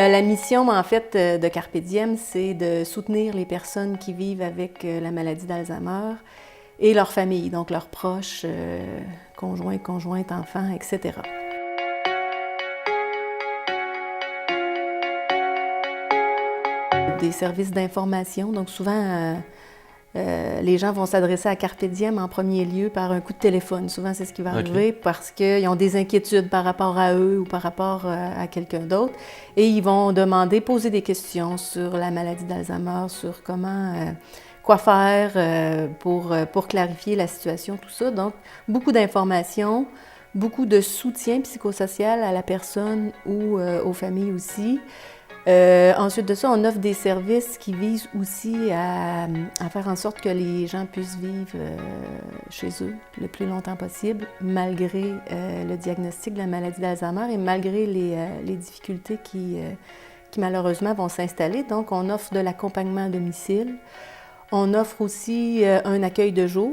La mission, en fait, de Carpe Diem, c'est de soutenir les personnes qui vivent avec la maladie d'Alzheimer et leurs familles, donc leurs proches, conjoints, conjointes, enfants, etc. Des services d'information, donc souvent, les gens vont s'adresser à Carpe Diem en premier lieu par un coup de téléphone. Souvent, c'est ce qui va arriver parce qu'ils ont des inquiétudes par rapport à eux ou par rapport à quelqu'un d'autre. Et ils vont demander, poser des questions sur la maladie d'Alzheimer, sur quoi faire pour clarifier la situation, tout ça. Donc, beaucoup d'informations, beaucoup de soutien psychosocial à la personne ou aux familles aussi. Ensuite de ça, on offre des services qui visent aussi à faire en sorte que les gens puissent vivre chez eux le plus longtemps possible, malgré le diagnostic de la maladie d'Alzheimer et malgré les difficultés qui malheureusement vont s'installer. Donc, on offre de l'accompagnement à domicile. On offre aussi un accueil de jour.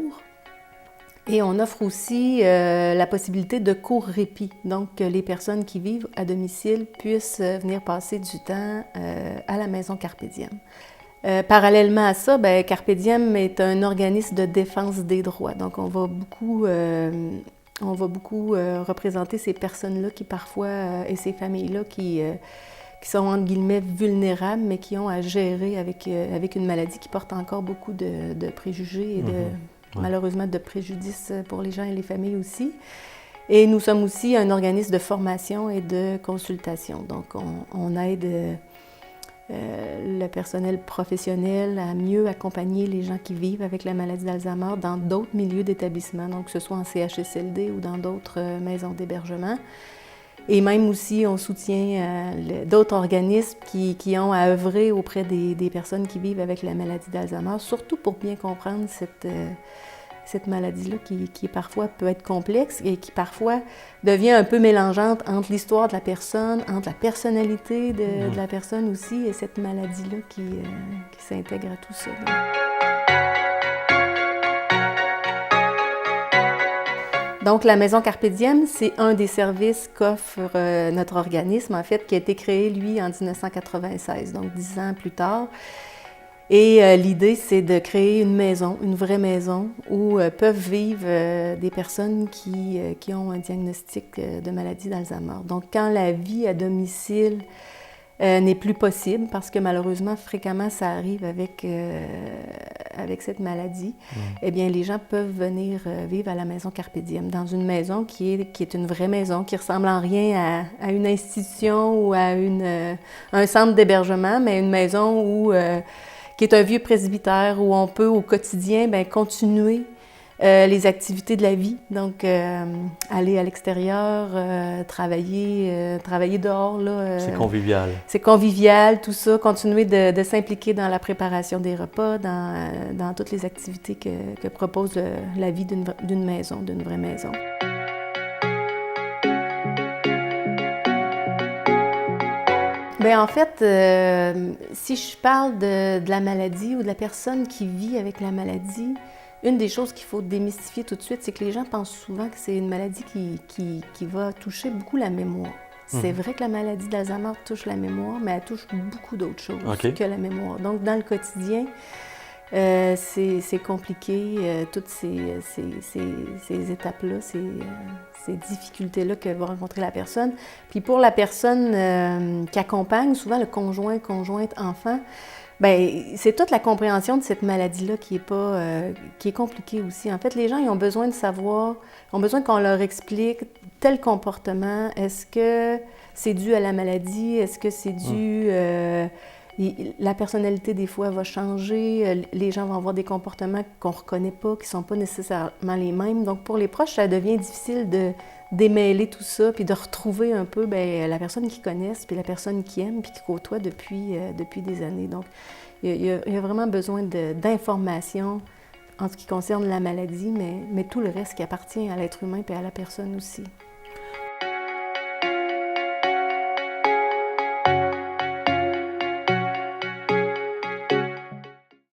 Et on offre aussi la possibilité de court répit, donc que les personnes qui vivent à domicile puissent venir passer du temps à la maison Carpe Diem. Parallèlement à ça, Carpe Diem est un organisme de défense des droits, donc on va beaucoup représenter ces personnes-là qui parfois, et ces familles-là qui sont entre guillemets vulnérables, mais qui ont à gérer avec une maladie qui porte encore beaucoup de préjugés et malheureusement de préjudices pour les gens et les familles aussi. Et nous sommes aussi un organisme de formation et de consultation. Donc, on aide le personnel professionnel à mieux accompagner les gens qui vivent avec la maladie d'Alzheimer dans d'autres milieux d'établissement, donc que ce soit en CHSLD ou dans d'autres maisons d'hébergement. Et même aussi, on soutient d'autres organismes qui ont à œuvrer auprès des personnes qui vivent avec la maladie d'Alzheimer, surtout pour bien comprendre cette maladie-là qui parfois peut être complexe et qui parfois devient un peu mélangeante entre l'histoire de la personne, entre la personnalité de la personne aussi et cette maladie-là qui s'intègre à tout ça. Donc, la Maison Carpe Diem, c'est un des services qu'offre notre organisme, en fait, qui a été créé, lui, en 1996, donc 10 ans plus tard. Et l'idée, c'est de créer une maison, une vraie maison, où peuvent vivre des personnes qui ont un diagnostic de maladie d'Alzheimer. Donc, quand la vie à domicile n'est plus possible, parce que malheureusement, fréquemment, ça arrive avec cette maladie, eh bien, les gens peuvent venir vivre à la maison Carpe Diem, dans une maison qui est une vraie maison, qui ressemble en rien à une institution ou à un centre d'hébergement, mais une maison qui est un vieux presbytère où on peut, au quotidien, continuer les activités de la vie. Donc, aller à l'extérieur, travailler dehors. C'est convivial. C'est convivial, tout ça. Continuer de s'impliquer dans la préparation des repas, dans toutes les activités que propose la vie d'une maison, d'une vraie maison. Bien, en fait, si je parle de la maladie ou de la personne qui vit avec la maladie, une des choses qu'il faut démystifier tout de suite, c'est que les gens pensent souvent que c'est une maladie qui va toucher beaucoup la mémoire. C'est vrai que la maladie d'Alzheimer touche la mémoire, mais elle touche beaucoup d'autres choses que la mémoire. Donc, dans le quotidien, c'est compliqué, toutes ces étapes-là, ces difficultés-là que va rencontrer la personne. Puis pour la personne qui accompagne, souvent le conjoint, conjointe, enfant, c'est toute la compréhension de cette maladie-là qui est compliquée aussi. En fait, les gens ils ont besoin de savoir, ont besoin qu'on leur explique tel comportement. Est-ce que c'est dû à la maladie? Est-ce que c'est dû... la personnalité, des fois, va changer. Les gens vont avoir des comportements qu'on ne reconnaît pas, qui ne sont pas nécessairement les mêmes. Donc, pour les proches, ça devient difficile de démêler tout ça, puis de retrouver un peu la personne qu'ils connaissent, puis la personne qu'ils aiment, puis qu'ils côtoient depuis des années. Donc, il y a vraiment besoin d'informations en ce qui concerne la maladie, mais tout le reste qui appartient à l'être humain et à la personne aussi.